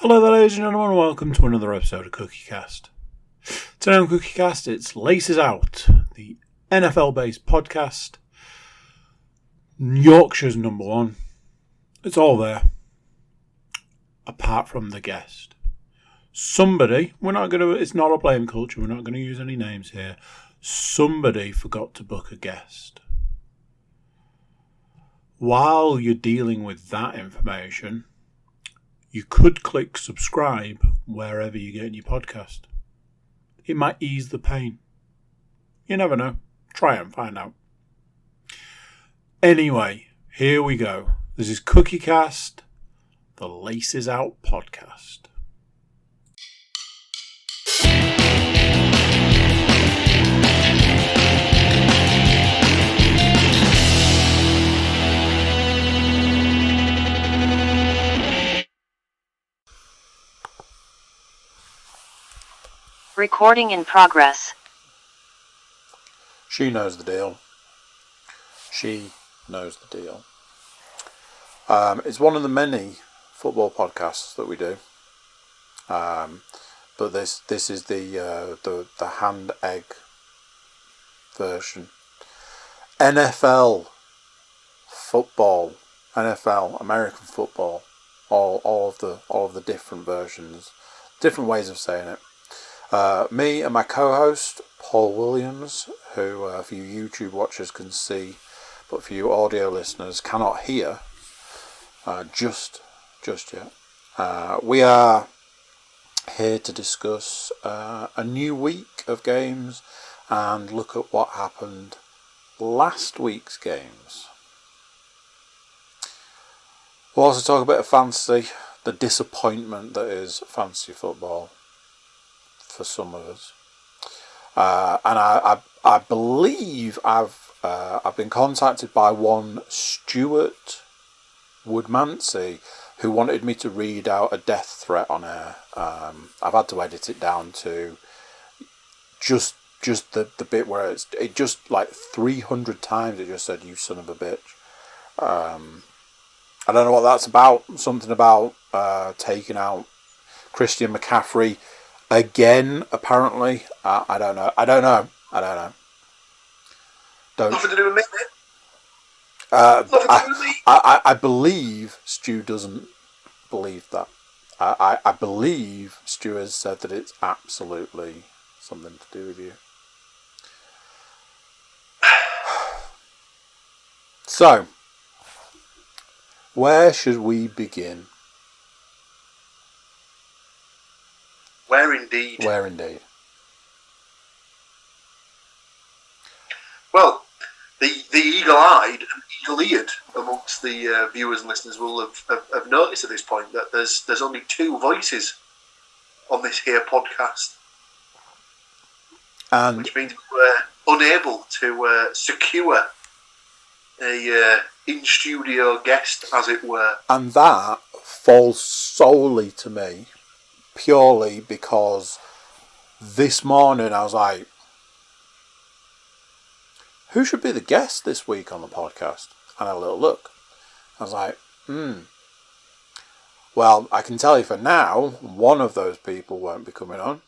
Hello there, ladies and gentlemen, welcome to another episode of CookieCast. Today on CookieCast, it's Laces Out, the NFL-based podcast. Yorkshire's number one. It's all there, apart from the guest. Somebody, it's not a blame culture, we're not going to use any names here. Somebody forgot to book a guest. While you're dealing with that information, you could click subscribe wherever you get your podcast. It might ease the pain. You never know. Try it and find out. Anyway, here we go. This is CookieCast, the Laces Out podcast. Recording in progress. She knows the deal. It's one of the many football podcasts that we do. But this is the hand egg version. NFL football, NFL American football, all of the different versions, different ways of saying it. Me and my co-host, Paul Williams, who for you YouTube watchers can see, but for you audio listeners cannot hear just yet. We are here to discuss a new week of games and look at what happened last week's games. We'll also talk a bit of fantasy, the disappointment that is fantasy football for some of us, and I believe I've been contacted by one Stuart Woodmancy who wanted me to read out a death threat on air. I've had to edit it down to just the bit where it just like 300 times it just said "you son of a bitch." I don't know what that's about. Something about taking out Christian McCaffrey again, apparently. I don't know. Nothing to do with me, mate. I believe Stu doesn't believe that. I believe Stu has said that it's absolutely something to do with you. So, where should we begin? Where indeed? Well, the eagle-eyed and eagle-eared amongst the viewers and listeners will have noticed at this point that there's only two voices on this here podcast, and which means we're unable to secure a in-studio guest, as it were. And that falls solely to me. Purely because this morning I was like, who should be the guest this week on the podcast? And I had a little look. I was like, Well, I can tell you for now, one of those people won't be coming on.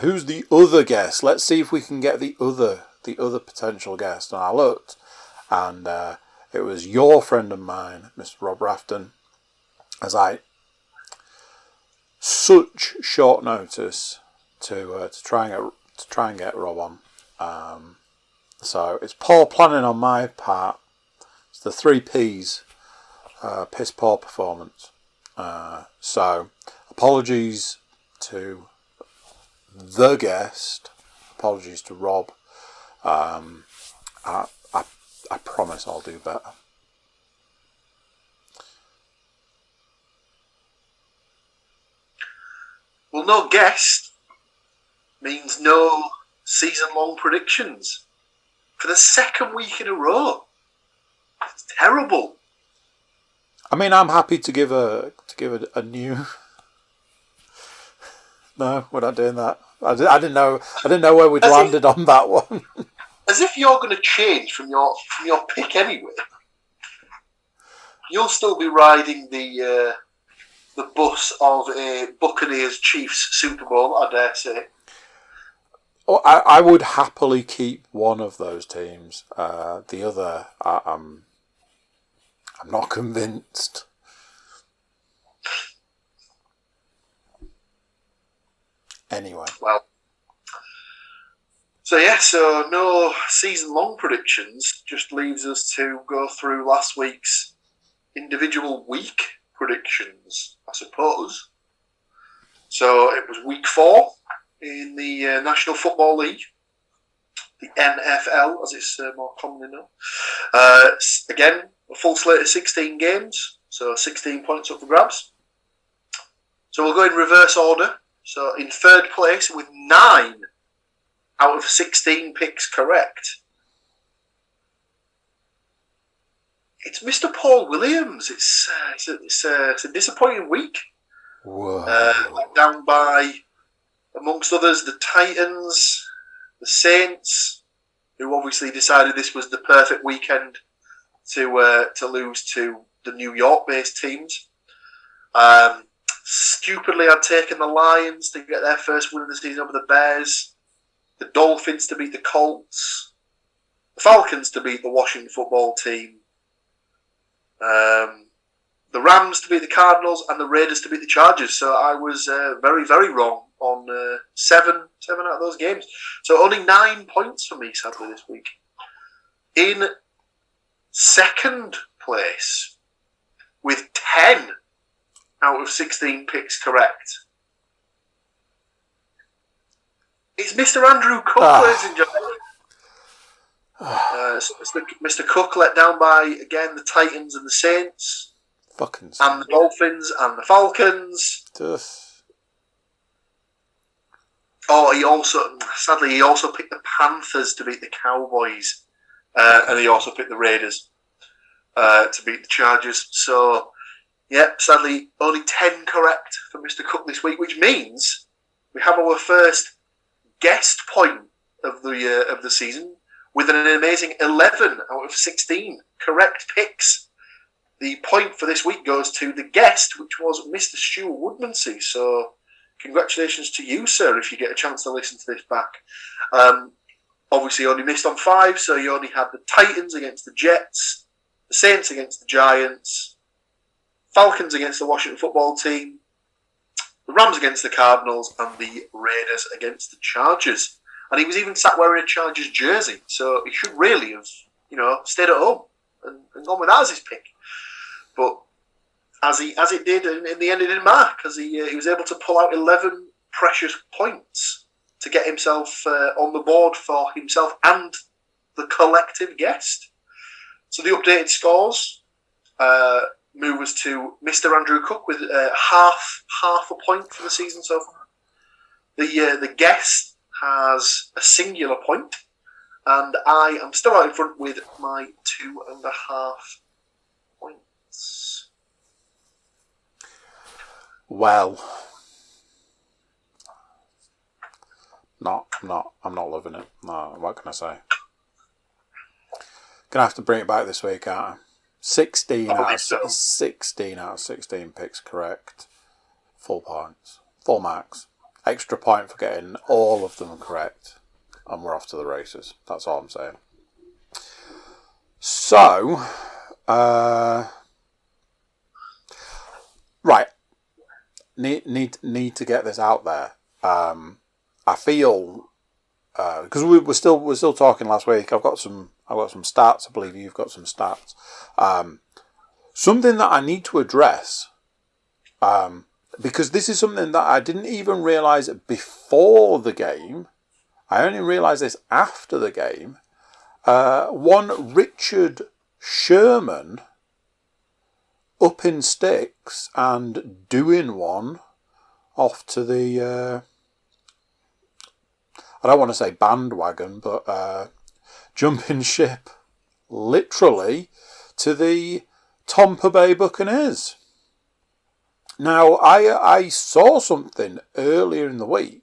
Who's the other guest? Let's see if we can get the other potential guest. And I looked, and it was your friend of mine, Mr. Rob Rafton. I was like, such short notice to try and get Rob on. So it's poor planning on my part. It's the 3 P's, piss poor performance. So apologies to the guest. Apologies to Rob. I promise I'll do better. Well, no guest means no season-long predictions for the second week in a row. It's terrible. I mean, I'm happy to give a new. No, we're not doing that. I didn't know where we'd landed on that one. As if you're going to change from your pick anyway. You'll still be riding the the bus of a Buccaneers Chiefs Super Bowl, I dare say. Oh, I would happily keep one of those teams. The other, I'm not convinced. Anyway. Well, so no season-long predictions. Just leaves us to go through last week's individual week predictions, I suppose. So it was week 4 in the National Football League, the NFL, as it's more commonly known. Again, a full slate of 16 games, so 16 points up for grabs. So we'll go in reverse order. So in third place with 9 out of 16 picks correct, it's Mr. Paul Williams. It's a disappointing week. Whoa. Down by, amongst others, the Titans, the Saints, who obviously decided this was the perfect weekend to lose to the New York-based teams. Stupidly, I'd taken the Lions to get their first win of the season over the Bears, the Dolphins to beat the Colts, the Falcons to beat the Washington football team, the Rams to beat the Cardinals, and the Raiders to beat the Chargers. So I was very, very wrong on 7 out of those games. So only 9 points for me, sadly, this week. In second place, with 10 out of 16 picks correct, it's Mr. Andrew Cook, ladies and gentlemen. Mr. Cook let down by, again, the Titans and the Saints. And the Dolphins and the Falcons. Oh, he also picked the Panthers to beat the Cowboys. And he also picked the Raiders to beat the Chargers. So, yeah, sadly, only 10 correct for Mr. Cook this week, which means we have our first guest point of the season with an amazing 11 out of 16 correct picks. The point for this week goes to the guest, which was Mr. Stuart Woodmansey. So, congratulations to you, sir, if you get a chance to listen to this back. Obviously, you only missed on 5, so you only had the Titans against the Jets, the Saints against the Giants, Falcons against the Washington football team, the Rams against the Cardinals, and the Raiders against the Chargers. And he was even sat wearing a Chargers jersey, so he should really have, stayed at home and gone with that as his pick. But as it did, in the end it didn't matter, because he was able to pull out 11 precious points to get himself on the board for himself and the collective guest. So the updated scores move us to Mr. Andrew Cook with half a point for the season so far. The guest has a singular point, and I am still out in front with my 2.5 points. Well, I'm not loving it. No, what can I say? Gonna have to bring it back this week, aren't I? 16 out of 16 picks correct. Full points. Full marks. Extra point for getting all of them correct. And we're off to the races. That's all I'm saying. So, right. Need to get this out there. I feel because we're still talking last week. I've got some stats. I believe you've got some stats. Something that I need to address, because this is something that I didn't even realise before the game. I only realised this after the game. One Richard Sherman up in sticks and doing one off to the I don't want to say bandwagon, but jumping ship literally to the Tampa Bay Buccaneers. Now, I saw something earlier in the week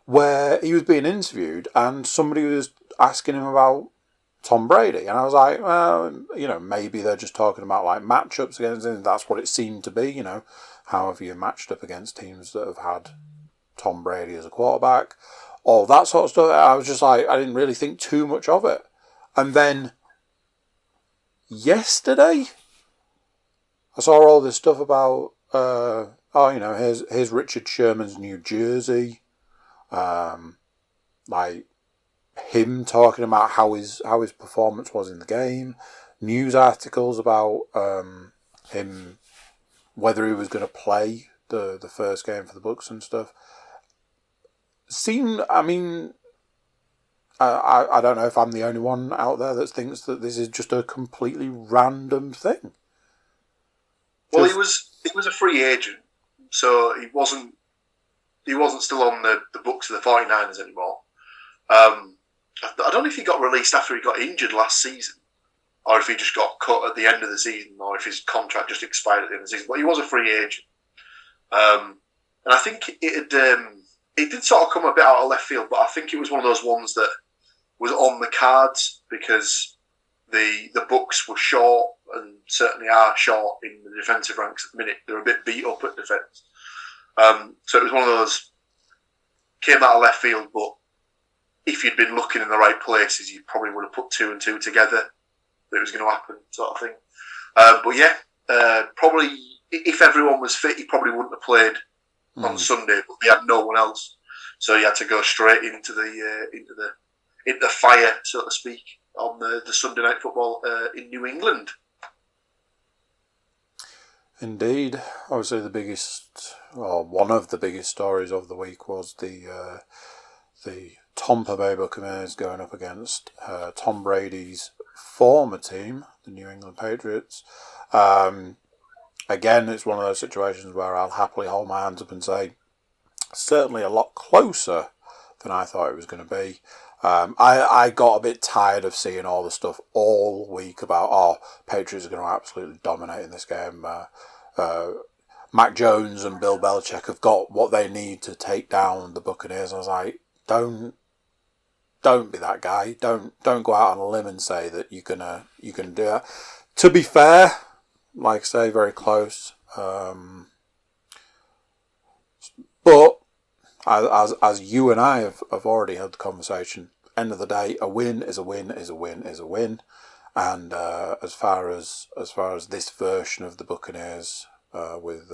where he was being interviewed and somebody was asking him about Tom Brady. And I was like, well, maybe they're just talking about like matchups against him. That's what it seemed to be, however you matched up against teams that have had Tom Brady as a quarterback, all that sort of stuff. I was just like, I didn't really think too much of it. And then yesterday, I saw all this stuff about, here's Richard Sherman's New Jersey, like him talking about how his performance was in the game, news articles about him, whether he was going to play the first game for the Bucks and stuff. I don't know if I'm the only one out there that thinks that this is just a completely random thing. Well, he was a free agent, so he wasn't still on the books of the 49ers anymore. I don't know if he got released after he got injured last season, or if he just got cut at the end of the season, or if his contract just expired at the end of the season. But he was a free agent, and I think it did sort of come a bit out of left field. But I think it was one of those ones that was on the cards because the Bucks were short, and certainly are short in the defensive ranks at the minute. They're a bit beat up at defence. So it was one of those, came out of left field, but if you'd been looking in the right places, you probably would have put 2 and 2 together that it was going to happen, sort of thing. Probably if everyone was fit, he probably wouldn't have played on Sunday, but they had no one else. So he had to go straight into the fire, so to speak, on the Sunday Night Football in New England. Indeed. Obviously one of the biggest stories of the week was the Tampa Bay Buccaneers going up against Tom Brady's former team, the New England Patriots. Again, it's one of those situations where I'll happily hold my hands up and say, certainly a lot closer than I thought it was going to be. I got a bit tired of seeing all the stuff all week about, Patriots are going to absolutely dominate in this game. Mac Jones and Bill Belichick have got what they need to take down the Buccaneers. I was like, don't be that guy. Don't go out on a limb and say that you can do that. To be fair, like I say, very close. But as you and I have already had the conversation, end of the day, a win is a win is a win is a win. And as far as this version of the Buccaneers with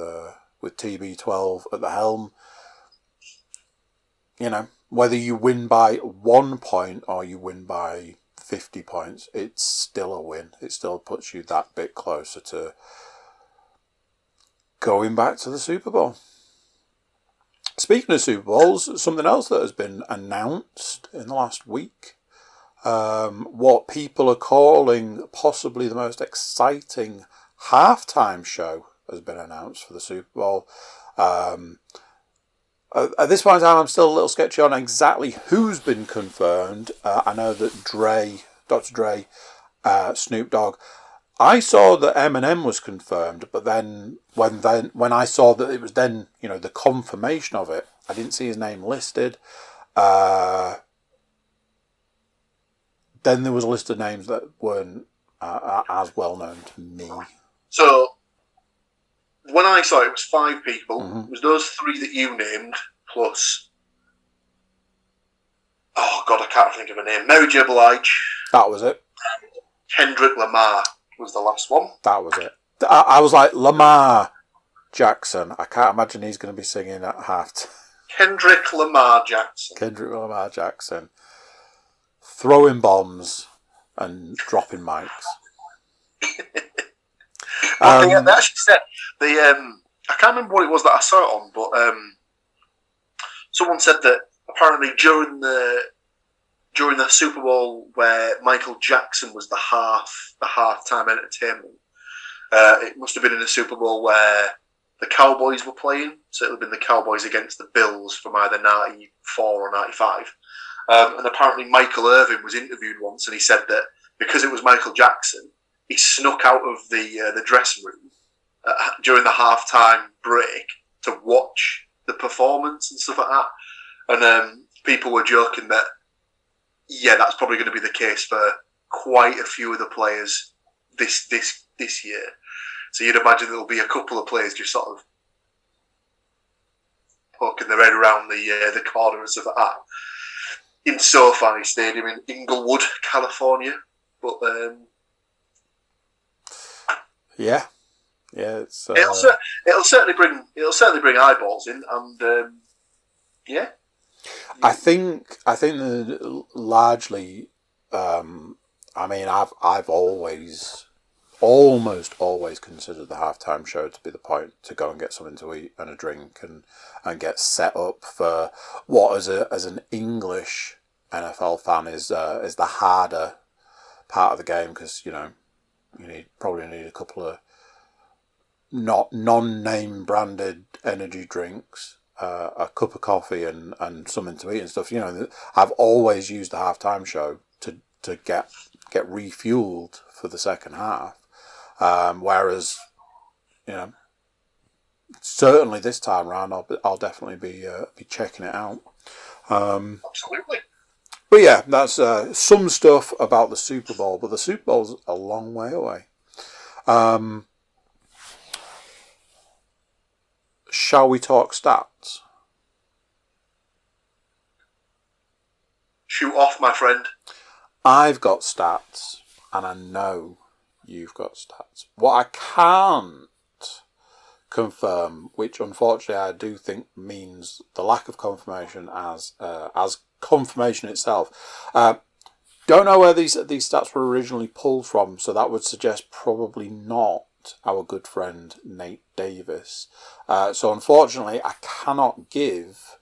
TB12 at the helm, whether you win by 1 point or you win by 50 points, it's still a win. It still puts you that bit closer to going back to the Super Bowl. Speaking of Super Bowls, something else that has been announced in the last week, what people are calling possibly the most exciting halftime show has been announced for the Super Bowl. At this point in time, I'm still a little sketchy on exactly who's been confirmed. I know that Dr. Dre, Snoop Dogg. I saw that Eminem was confirmed, but then when I saw that it was then, the confirmation of it, I didn't see his name listed. Then there was a list of names that weren't as well known to me. So when I saw it was 5 people. Mm-hmm. It was those 3 that you named, plus, oh God, I can't think of a name. Mary J. Blige. That was it. Kendrick Lamar was the last one. That was it. I was like, Lamar Jackson. I can't imagine he's going to be singing at half. Kendrick Lamar Jackson. Throwing bombs and dropping mics. Well, they actually said I can't remember what it was that I saw it on, but someone said that apparently during the Super Bowl where Michael Jackson was the halftime entertainment, it must have been in a Super Bowl where the Cowboys were playing, so it would have been the Cowboys against the Bills from either 94 or 95. And apparently Michael Irvin was interviewed once, and he said that because it was Michael Jackson, he snuck out of the dressing room during the halftime break to watch the performance and stuff like that. And people were joking that, yeah, that's probably going to be the case for quite a few of the players this year. So you'd imagine there'll be a couple of players just sort of poking their head around the corner and stuff like that in SoFi Stadium in Inglewood, California. But it's it'll certainly bring eyeballs in, and I think that largely, I've almost always considered the halftime show to be the point to go and get something to eat and a drink and get set up for what as an English NFL fan is the harder part of the game, because you probably need a couple of non-name branded energy drinks, a cup of coffee and something to eat and stuff. I've always used the halftime show to get refueled for the second half. Whereas, certainly this time round, I'll definitely be checking it out. Absolutely. But yeah, that's some stuff about the Super Bowl. But the Super Bowl's a long way away. Shall we talk stats? Shoot off, my friend. I've got stats, and I know you've got stats. What I can't confirm, which unfortunately I do think means the lack of confirmation as confirmation itself. Don't know where these stats were originally pulled from, so that would suggest probably not our good friend Nate Davis. So unfortunately, I cannot give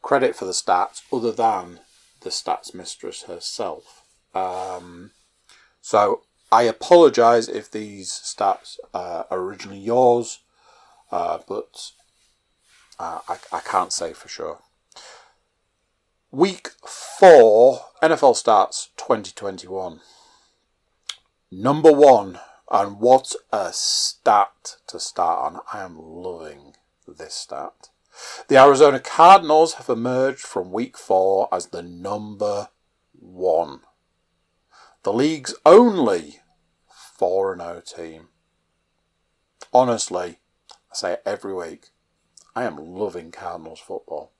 credit for the stats other than the stats mistress herself. So I apologise if these stats are originally yours, but I can't say for sure. Week 4, NFL Stats 2021. Number 1, and what a stat to start on. I am loving this stat. The Arizona Cardinals have emerged from Week 4 as the number 1. The league's only 4-0 team. Honestly, I say it every week, I am loving Cardinals football.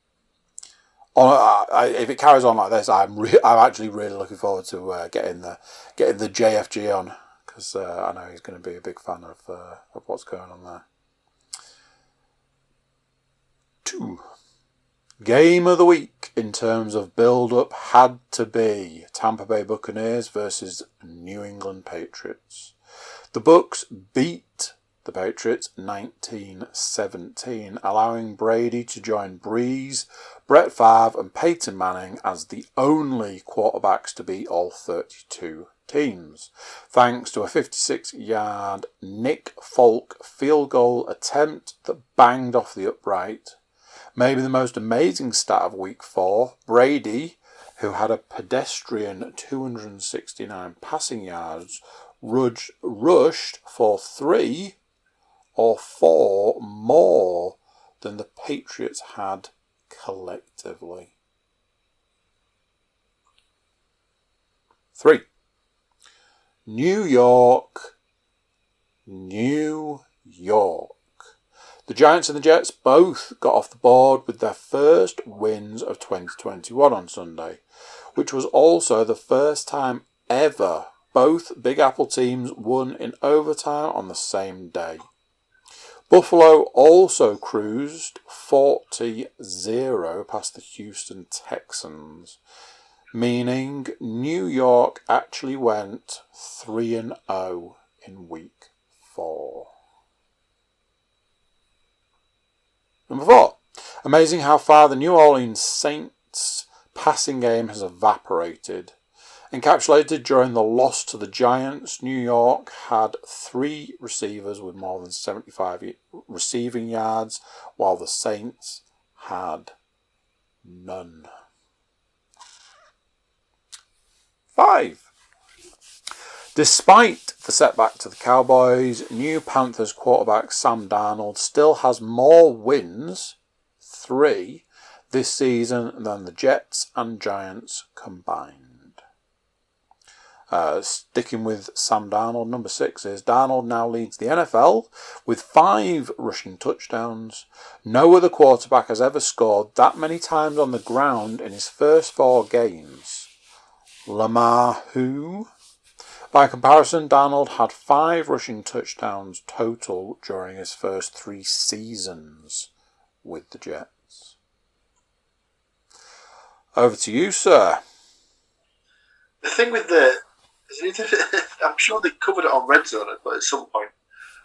If it carries on like this, I'm actually really looking forward to getting the JFG on, because I know he's going to be a big fan of what's going on there. 2. Game of the week in terms of build-up had to be Tampa Bay Buccaneers versus New England Patriots. The Bucs beat the Patriots 19-17, allowing Brady to join Breeze, Brett Favre and Peyton Manning as the only quarterbacks to beat all 32 teams, thanks to a 56-yard Nick Folk field goal attempt that banged off the upright. Maybe the most amazing stat of Week 4, Brady, who had a pedestrian 269 passing yards, rushed for 3 or 4 more than the Patriots had collectively. 3. New York. The Giants and the Jets both got off the board with their first wins of 2021 on Sunday, which was also the first time ever both Big Apple teams won in overtime on the same day. Buffalo also cruised 40-0 past the Houston Texans, meaning New York actually went 3-0 in Week 4. Number 4. Amazing how far the New Orleans Saints passing game has evaporated. Encapsulated during the loss to the Giants, New York had 3 receivers with more than 75 receiving yards, while the Saints had none. 5. Despite the setback to the Cowboys, New Panthers quarterback Sam Darnold still has more wins, 3, this season than the Jets and Giants combined. Sticking with Sam Darnold, number 6 is Darnold now leads the NFL with 5 rushing touchdowns. No other quarterback has ever scored that many times on the ground in his first 4 games. Lamar who? By comparison, Darnold had 5 rushing touchdowns total during his first 3 seasons with the Jets. Over to you, sir. The thing with I'm sure they covered it on Red Zone at some point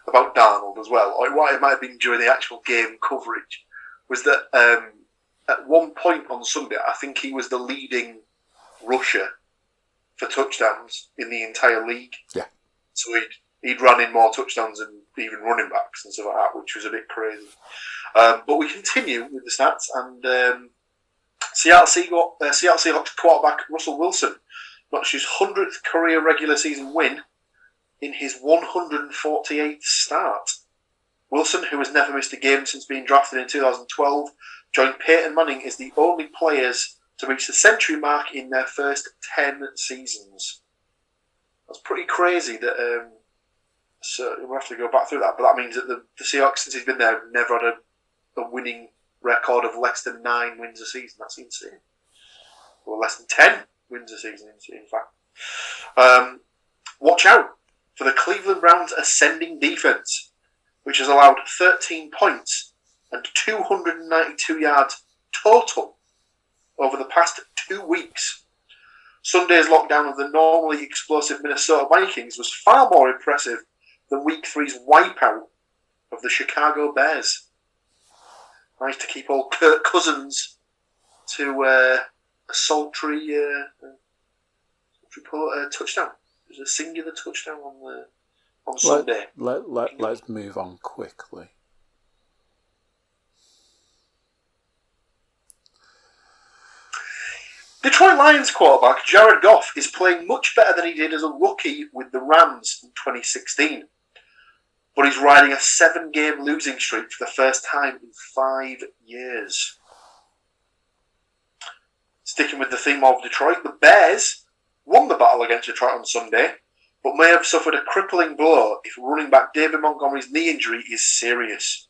about Darnold as well, or what it might have been during the actual game coverage, was that at one point on Sunday, I think he was the leading rusher for touchdowns in the entire league. Yeah. So he'd run in more touchdowns than even running backs and stuff like that, which was a bit crazy. But we continue with the stats, and Seattle Seahawks quarterback Russell Wilson notched his 100th career regular season win in his 148th start. Wilson, who has never missed a game since being drafted in 2012, joined Peyton Manning as the only players to reach the century mark in their first 10 seasons. That's pretty crazy that so we'll have to go back through that, but that means that the Seahawks, since he's been there, have never had a winning record of less than 9 wins a season. That's insane. Or less than 10 wins a season, in fact. Watch out for the Cleveland Browns' ascending defense, which has allowed 13 points and 292 yards total over the past 2 weeks. Sunday's lockdown of the normally explosive Minnesota Vikings was far more impressive than Week 3's wipeout of the Chicago Bears. Nice to keep old Kirk Cousins to a sultry touchdown. It was a singular touchdown on Sunday. Let's move on quickly. Detroit Lions quarterback Jared Goff is playing much better than he did as a rookie with the Rams in 2016. But he's riding a 7-game losing streak for the first time in 5 years. Sticking with the theme of Detroit, the Bears won the battle against Detroit on Sunday, but may have suffered a crippling blow if running back David Montgomery's knee injury is serious.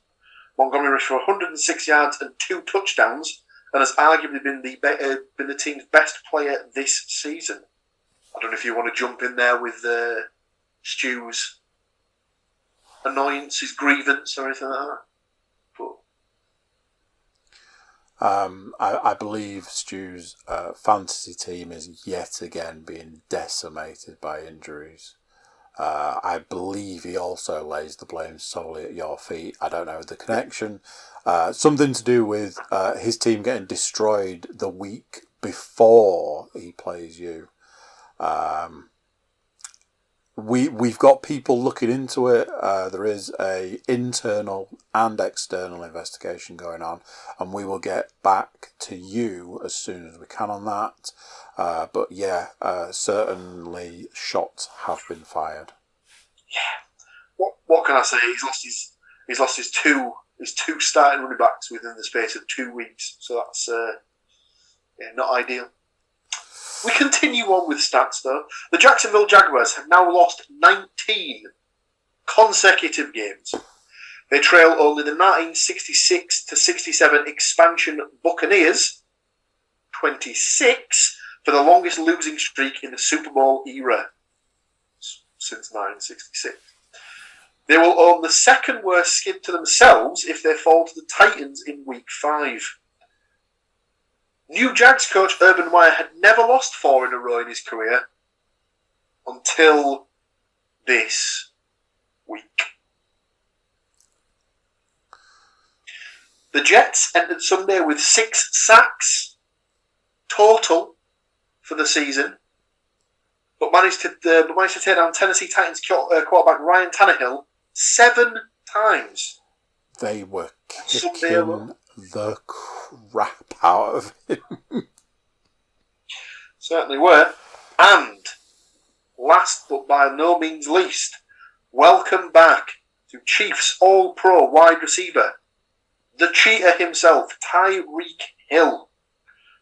Montgomery rushed for 106 yards and 2 touchdowns, and has arguably been the team's best player this season. I don't know if you want to jump in there with Stu's annoyance, his grievance, or anything like that. But I believe Stu's fantasy team is yet again being decimated by injuries. I believe he also lays the blame solely at your feet. I don't know the connection. Something to do with his team getting destroyed the week before he plays you. We've got people looking into it. There is a internal and external investigation going on, and we will get back to you as soon as we can on that. But yeah, certainly shots have been fired. Yeah. What can I say? He's lost his two starting running backs within the space of 2 weeks. So that's not ideal. We continue on with stats though. The Jacksonville Jaguars have now lost 19 consecutive games. They trail only the 1966-67 expansion Buccaneers, 26, for the longest losing streak in the Super Bowl era since 1966. They will own the second worst skid to themselves if they fall to the Titans in Week 5. New Jags coach Urban Meyer had never lost 4 in a row in his career until this week. The Jets ended Sunday with 6 sacks total for the season, but managed to take down Tennessee Titans quarterback Ryan Tannehill 7 times. They were kicking the crap out of him. Certainly were. And last but by no means least, welcome back to Chiefs All-Pro wide receiver, the cheater himself, Tyreek Hill,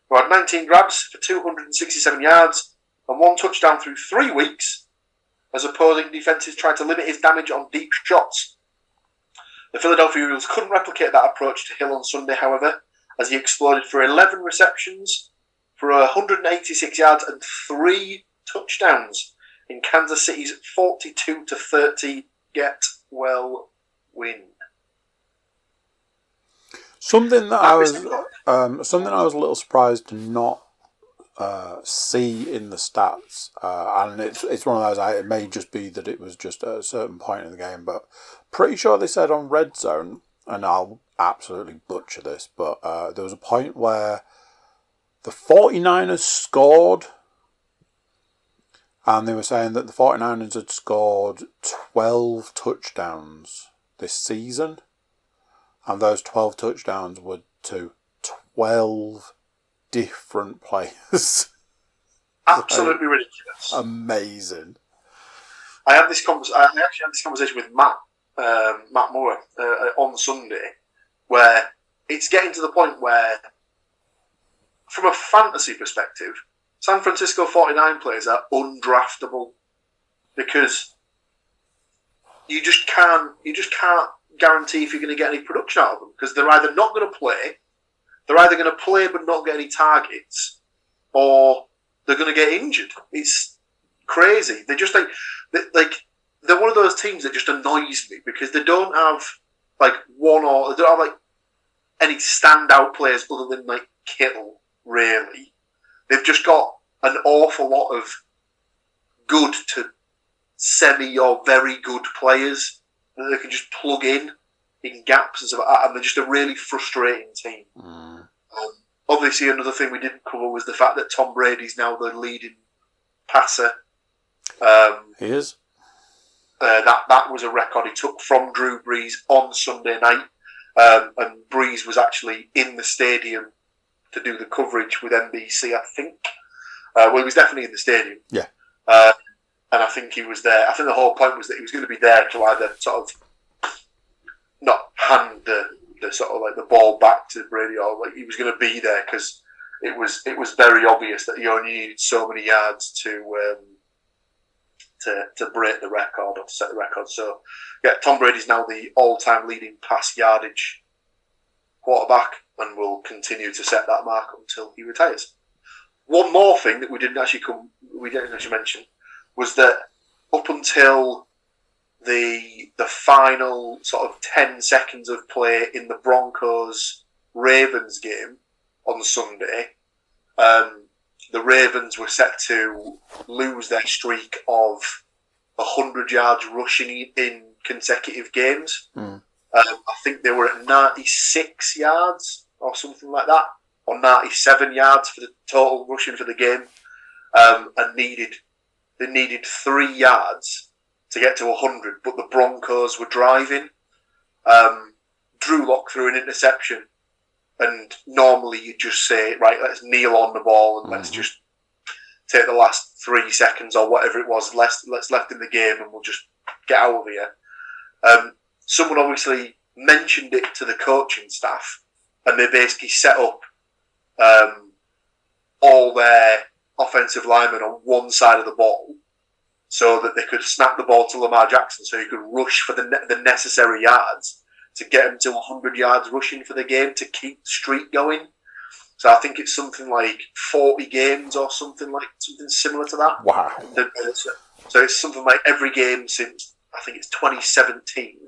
who had 19 grabs for 267 yards and 1 touchdown through 3 weeks as opposing defences tried to limit his damage on deep shots. The Philadelphia Eagles couldn't replicate that approach to Hill on Sunday, however, as he exploded for 11 receptions for 186 yards and 3 touchdowns in Kansas City's 42-30 get-well win. Something that I was a little surprised to not see in the stats, and it's one of those. It may just be that it was just at a certain point in the game, but pretty sure they said on Red Zone, and I'll absolutely butcher this, but there was a point where the 49ers scored, and they were saying that the 49ers had scored 12 touchdowns this season, and those 12 touchdowns were to 12 different players. Absolutely ridiculous. Amazing. I actually had this conversation with Matt Moore on Sunday, where it's getting to the point where, from a fantasy perspective, San Francisco 49 players are undraftable because you just can't guarantee if you're going to get any production out of them, because they're either not going to play, they're either going to play but not get any targets, or they're going to get injured. It's crazy. They're just they're one of those teams that just annoys me because they don't have they don't have any standout players other than Kittle, really. They've just got an awful lot of good to semi or very good players that they can just plug in gaps and stuff like that, and they're just a really frustrating team. Obviously, another thing we didn't cover was the fact that Tom Brady's now the leading passer. He is. That was a record he took from Drew Brees on Sunday night, and Brees was actually in the stadium to do the coverage with NBC, I think. He was definitely in the stadium. Yeah. And I think he was there. I think the whole point was that he was going to be there to either sort of not hand the sort of the ball back to Brady, or he was going to be there because it was very obvious that he only needed so many yards to break the record or to set the record. So yeah, Tom Brady's now the all-time leading pass yardage quarterback and will continue to set that mark until he retires. One more thing that we didn't actually mention was that up until the final sort of 10 seconds of play in the Broncos-Ravens game on Sunday, the Ravens were set to lose their streak of 100 yards rushing in consecutive games. I think they were at 96 yards or something like that, or 97 yards for the total rushing for the game, and they needed 3 yards to get to 100, but the Broncos were driving. Drew Lock threw an interception, and normally you just say, right, let's kneel on the ball and let's just take the last 3 seconds or whatever it was let's left in the game and we'll just get out of here. Someone obviously mentioned it to the coaching staff, and they basically set up all their offensive linemen on one side of the ball so that they could snap the ball to Lamar Jackson so he could rush for the necessary yards to get him to 100 yards rushing for the game to keep the streak going. So I think it's something like 40 games or something similar to that. Wow. So it's something like every game since, I think it's 2017,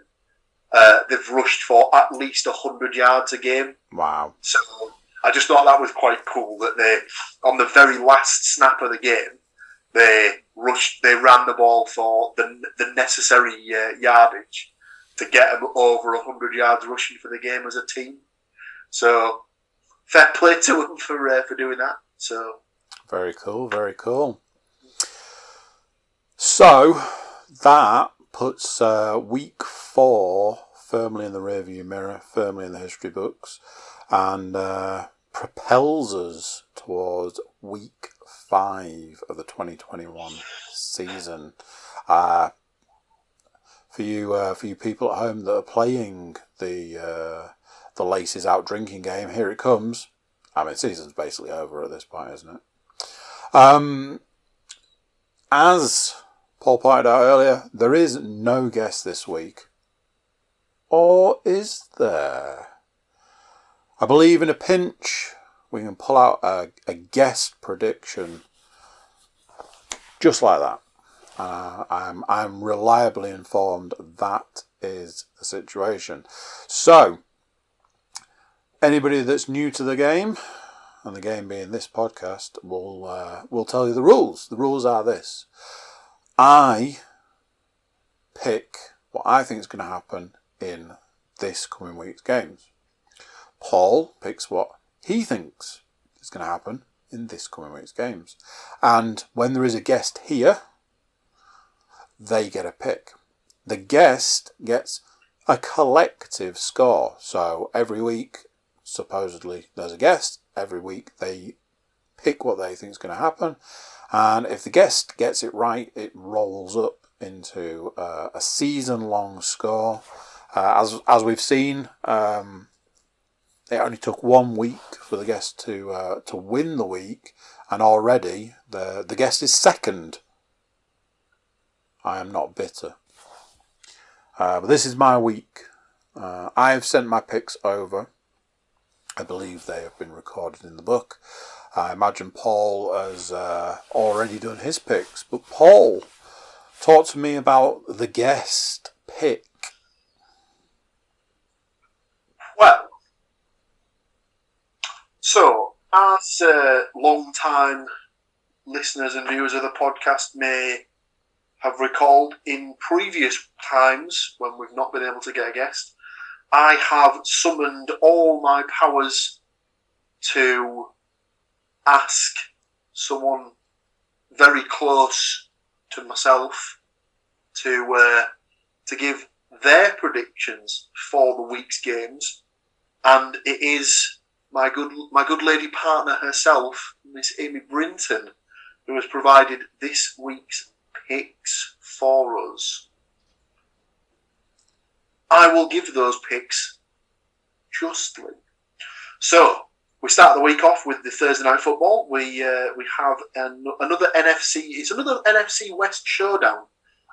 they've rushed for at least 100 yards a game. Wow. So I just thought that was quite cool that they, on the very last snap of the game, they ran the ball for the necessary yardage to get them over 100 yards rushing for the game as a team. So fair play to them for doing that. So very cool, very cool. So that puts week 4 firmly in the rearview mirror, firmly in the history books, and propels us towards week 5 of the 2021 season. For you people at home that are playing the Laces Out drinking game, here it comes. I mean, season's basically over at this point, isn't it? as Paul pointed out earlier, there is no guest this week. Or is there? I believe in a pinch we can pull out a guest prediction just like that. I'm reliably informed that is the situation. So, anybody that's new to the game, and the game being this podcast, will tell you the rules. The rules are this. I pick what I think is going to happen in this coming week's games. Paul picks what he thinks is going to happen in this coming week's games. And when there is a guest here, they get a pick. The guest gets a collective score. So every week, supposedly, there's a guest. Every week they pick what they think is going to happen. And if the guest gets it right, it rolls up into a season-long score. As we've seen, it only took 1 week for the guest to win the week, and already the guest is second. I am not bitter. But this is my week. I have sent my picks over. I believe they have been recorded in the book. I imagine Paul has already done his picks. But Paul, talk to me about the guest pick. Well, so as long-time listeners and viewers of the podcast may have recalled, in previous times when we've not been able to get a guest, I have summoned all my powers to ask someone very close to myself to give their predictions for the week's games, and it is my good lady partner herself, Miss Amy Brinton, who has provided this week's picks for us. I will give those picks justly. So we start the week off with the Thursday night football. We have another NFC. It's another NFC West showdown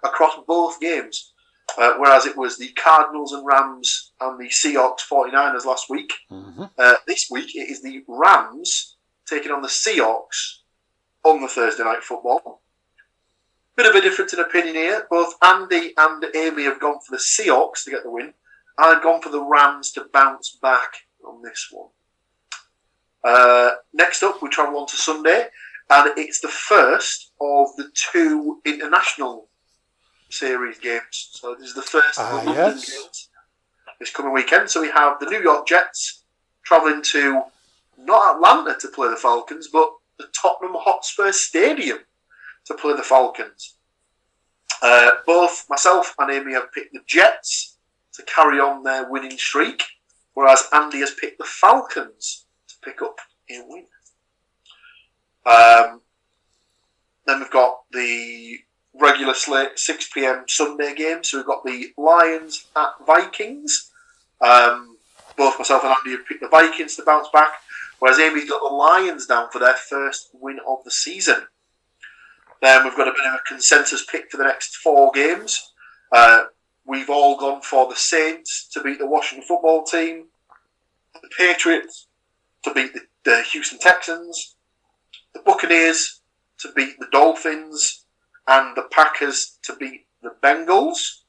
across both games. Whereas it was the Cardinals and Rams and the Seahawks 49ers last week. Mm-hmm. This week it is the Rams taking on the Seahawks on the Thursday night football. Bit of a difference in opinion here. Both Andy and Amy have gone for the Seahawks to get the win. I've gone for the Rams to bounce back on this one. Next up, we travel on to Sunday, and it's the first of the two international series games. So this is the first of the London games this coming weekend. So we have the New York Jets travelling to not Atlanta to play the Falcons, but the Tottenham Hotspur Stadium to play the Falcons. Both myself and Amy have picked the Jets to carry on their winning streak, whereas Andy has picked the Falcons to pick up a win. Then we've got the regular slate 6 p.m. Sunday game. So we've got the Lions at Vikings. Both myself and Andy have picked the Vikings to bounce back, whereas Amy's got the Lions down for their first win of the season. Then we've got a bit of a consensus pick for the next 4 games. We've all gone for the Saints to beat the Washington football team, the Patriots to beat the Houston Texans, the Buccaneers to beat the Dolphins, and the Packers to beat the Bengals.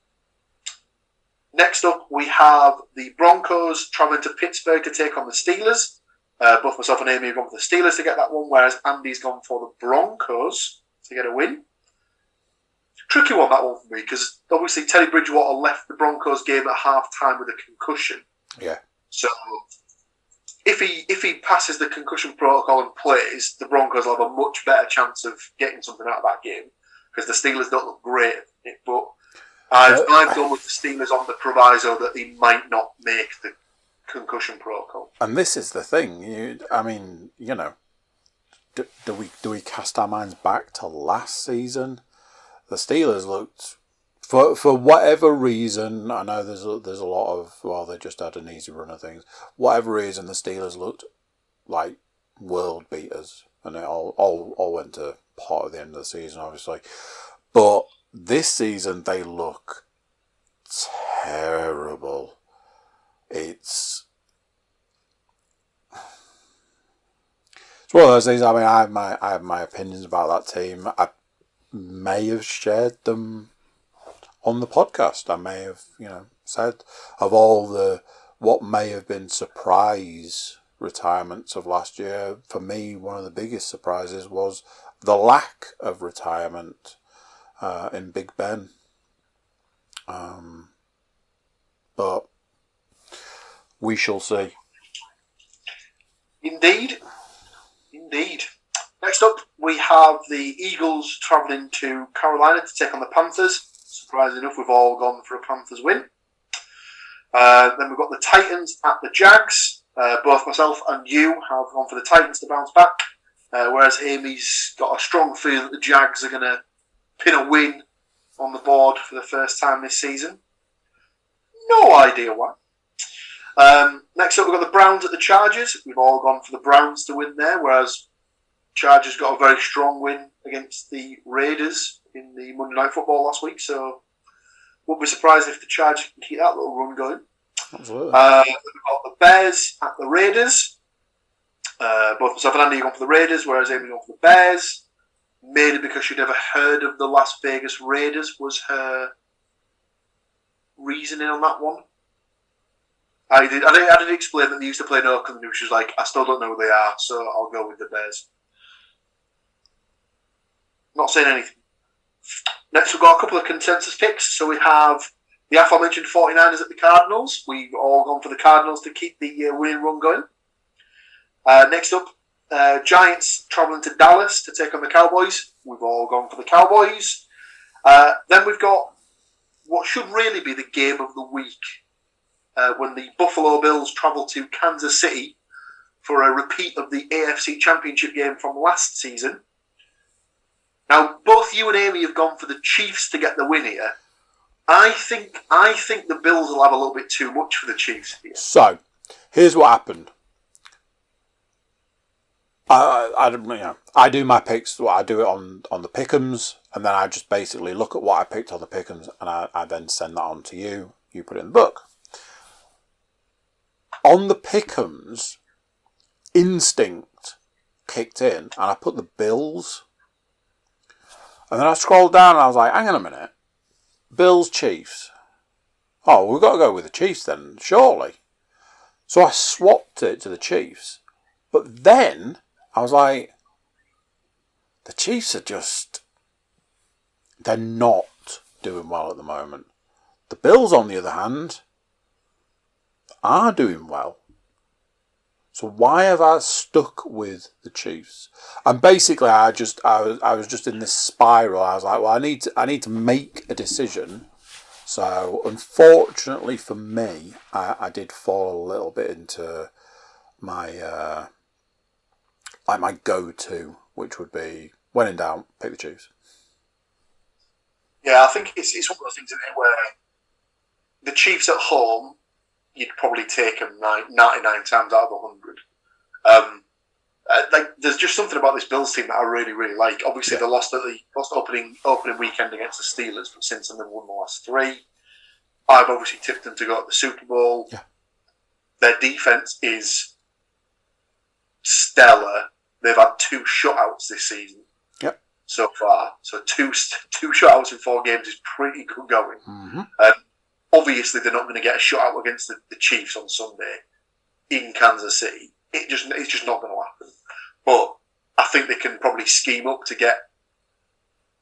Next up, we have the Broncos travelling to Pittsburgh to take on the Steelers. Both myself and Amy have gone for the Steelers to get that one, whereas Andy's gone for the Broncos to get a win. Tricky one, that one for me, because obviously Teddy Bridgewater left the Broncos game at half-time with a concussion. Yeah. So if he passes the concussion protocol and plays, the Broncos will have a much better chance of getting something out of that game, because the Steelers don't look great at it. But I've gone with the Steelers on the proviso that he might not make the concussion protocol. And this is the thing. Do we cast our minds back to last season? The Steelers looked, for whatever reason, I know there's a lot of, they just had an easy run of things. Whatever reason, the Steelers looked like world beaters, and it all went to pot at the end of the season, obviously. But this season, they look terrible. It's one of those things. I mean, I have my opinions about that team. I may have shared them on the podcast. I may have, said of all the what may have been surprise retirements of last year. For me, one of the biggest surprises was the lack of retirement in Big Ben. But we shall see. Indeed. Next up, we have the Eagles travelling to Carolina to take on the Panthers. Surprisingly enough, we've all gone for a Panthers win. Then we've got the Titans at the Jags. Both myself and you have gone for the Titans to bounce back, whereas Amy's got a strong feeling that the Jags are going to pin a win on the board for the first time this season. No idea why. Next up, we've got the Browns at the Chargers. We've all gone for the Browns to win there, whereas Chargers got a very strong win against the Raiders in the Monday Night Football last week, so wouldn't be surprised if the Chargers can keep that little run going. Absolutely. We've got the Bears at the Raiders. Both myself and Andy have gone for the Raiders, whereas Amy gone for the Bears. Mainly because she'd never heard of the Las Vegas Raiders was her reasoning on that one. I did explain that they used to play in Oakland, and she was like, I still don't know who they are, so I'll go with the Bears. Not saying anything. Next, we've got a couple of consensus picks. So we have the aforementioned 49ers at the Cardinals. We've all gone for the Cardinals to keep the winning run going. Next up, Giants travelling to Dallas to take on the Cowboys. We've all gone for the Cowboys. Then we've got what should really be the game of the week when the Buffalo Bills travel to Kansas City for a repeat of the AFC Championship game from last season. Now, both you and Amy have gone for the Chiefs to get the win here. I think the Bills will have a little bit too much for the Chiefs here. So, here's what happened. I do my picks. I do it on the pick'ems, and then I just basically look at what I picked on the pick'ems, and I then send that on to you. You put it in the book. On the pick'ems, instinct kicked in, and I put the Bills. And then I scrolled down and I was like, hang on a minute. Bills, Chiefs. Oh, we've got to go with the Chiefs then, surely. So I swapped it to the Chiefs. But then I was like, the Chiefs are they're not doing well at the moment. The Bills, on the other hand, are doing well. So why have I stuck with the Chiefs? And basically, I was just in this spiral. I was like, well, I need to make a decision. So unfortunately for me, I did fall a little bit into my my go-to, which would be when in doubt, pick the Chiefs. Yeah, I think it's one of those things, isn't it, where the Chiefs at home, you'd probably take them 99 times out of 100. There's just something about this Bills team that I really, really like. Obviously, they lost opening weekend against the Steelers, but since then they've won the last 3. I've obviously tipped them to go to the Super Bowl. Yeah. Their defense is stellar. They've had 2 shutouts this season. Yep. So far, so two shutouts in 4 games is pretty good going. Mm-hmm. Obviously, they're not going to get a shutout against the Chiefs on Sunday in Kansas City. It's just not going to happen. But I think they can probably scheme up to get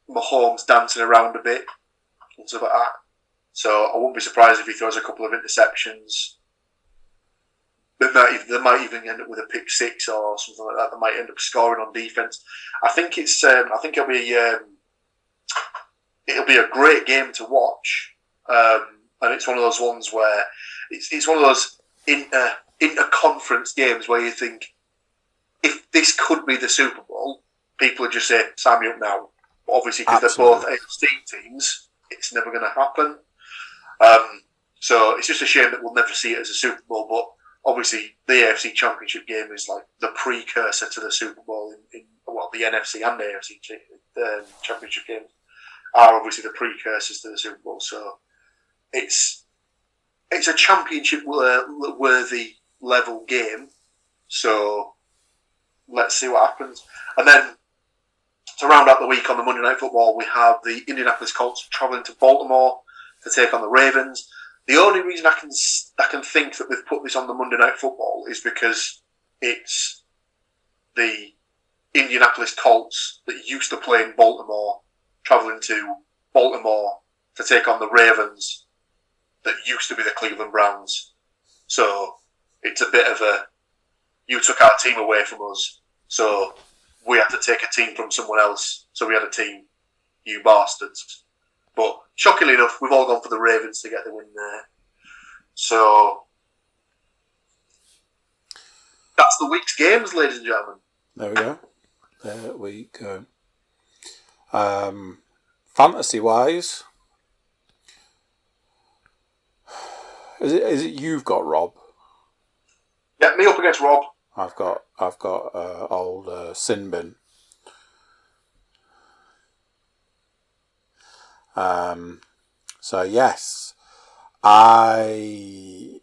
Mahomes dancing around a bit and stuff like that. So I wouldn't be surprised if he throws a couple of interceptions. They might even end up with a pick 6 or something like that. They might end up scoring on defense. I think it'll be a great game to watch. And it's one of those ones where it's one of those inter-conference games where you think, if this could be the Super Bowl, people would just say, sign me up now. But obviously, because they're both AFC teams, it's never going to happen. So it's just a shame that we'll never see it as a Super Bowl. But obviously the AFC Championship game is like the precursor to the Super Bowl in the NFC and the AFC Championship games are obviously the precursors to the Super Bowl. So it's a championship worthy level game. So let's see what happens. And then to round out the week on the Monday Night Football, we have the Indianapolis Colts travelling to Baltimore to take on the Ravens. The only reason I can think that they've put this on the Monday Night Football is because it's the Indianapolis Colts that used to play in Baltimore, travelling to Baltimore to take on the Ravens that used to be the Cleveland Browns. So it's a bit of a, you took our team away from us, so we had to take a team from someone else. So we had a team, you bastards. But shockingly enough, we've all gone for the Ravens to get the win there. So that's the week's games, ladies and gentlemen. There we go. There we go. Fantasy-wise, is it you've got Rob? Yeah, me up against Rob. I've got old Sinbin. So yes, I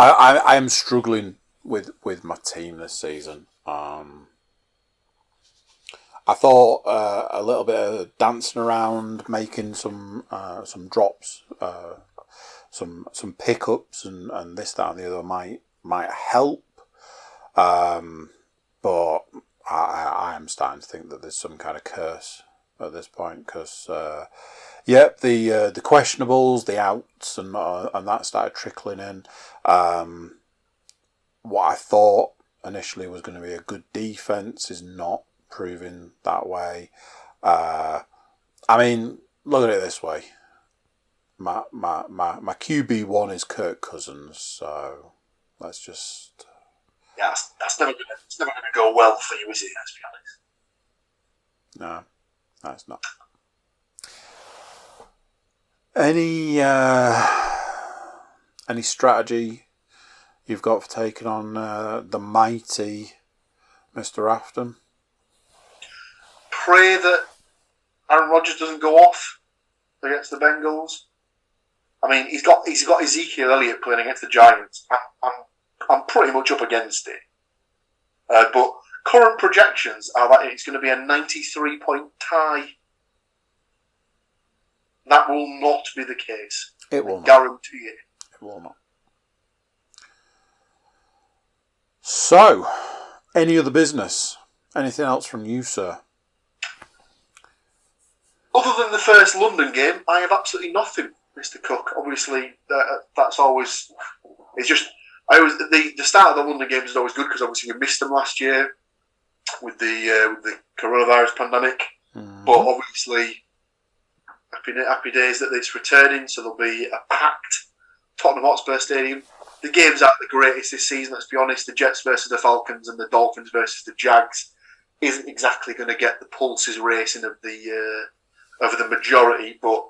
am struggling with my team this season. I thought a little bit of dancing around, making some drops, some pickups, and this, that, and the other might help. But I am starting to think that there's some kind of curse at this point, because the questionables, the outs, and that started trickling in. What I thought initially was going to be a good defense is not proving that way. I mean, look at it this way. My QB1 is Kirk Cousins, so let's just. Yeah, that's never gonna go well for you, is it? Let's be honest. No, it's not. Any strategy you've got for taking on the mighty Mr. Afton? Pray that Aaron Rodgers doesn't go off against the Bengals. I mean, he's got Ezekiel Elliott playing against the Giants. I'm pretty much up against it. But current projections are that it's going to be a 93-point tie. That will not be the case. It will not. Guarantee it. It will not. So, any other business? Anything else from you, sir? Other than the first London game, I have absolutely nothing, Mr. Cook. Obviously, that's always. It's just. The start of the London games is always good because obviously we missed them last year with the coronavirus pandemic. Mm-hmm. But obviously, happy days that it's returning. So there'll be a packed Tottenham Hotspur Stadium. The games aren't the greatest this season. Let's be honest. The Jets versus the Falcons and the Dolphins versus the Jags isn't exactly going to get the pulses racing of the majority. But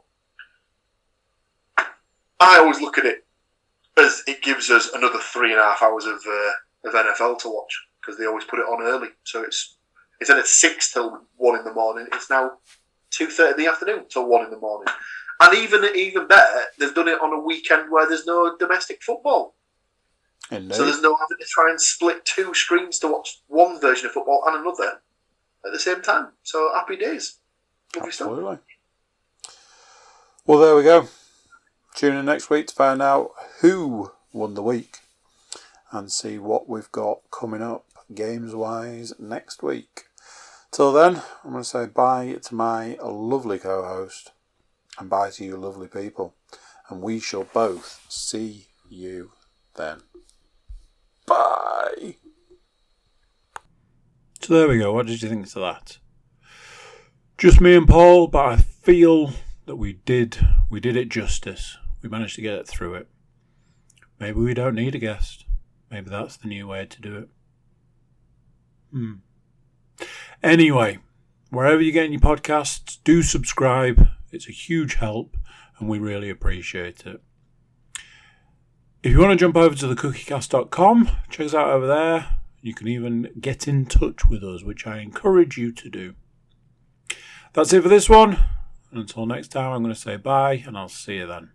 I always look at it as it gives us another 3.5 hours of NFL to watch because they always put it on early. So instead of 6 till 1 in the morning, it's now 2:30 in the afternoon till 1 in the morning. And even better, they've done it on a weekend where there's no domestic football. Indeed. So there's no having to try and split 2 screens to watch one version of football and another at the same time. So happy days. Lovely Absolutely. Stuff. Well, there we go. Tune in next week to find out who won the week and see what we've got coming up games-wise next week. Till then, I'm going to say bye to my lovely co-host and bye to you lovely people. And we shall both see you then. Bye! So there we go. What did you think of that? Just me and Paul, but I feel that we did it justice. We managed to get it through it. Maybe we don't need a guest. Maybe that's the new way to do it. Anyway, wherever you're getting your podcasts, do subscribe. It's a huge help and we really appreciate it. If you want to jump over to thecookiecast.com, check us out over there. You can even get in touch with us, which I encourage you to do. That's it for this one. And until next time, I'm going to say bye, and I'll see you then.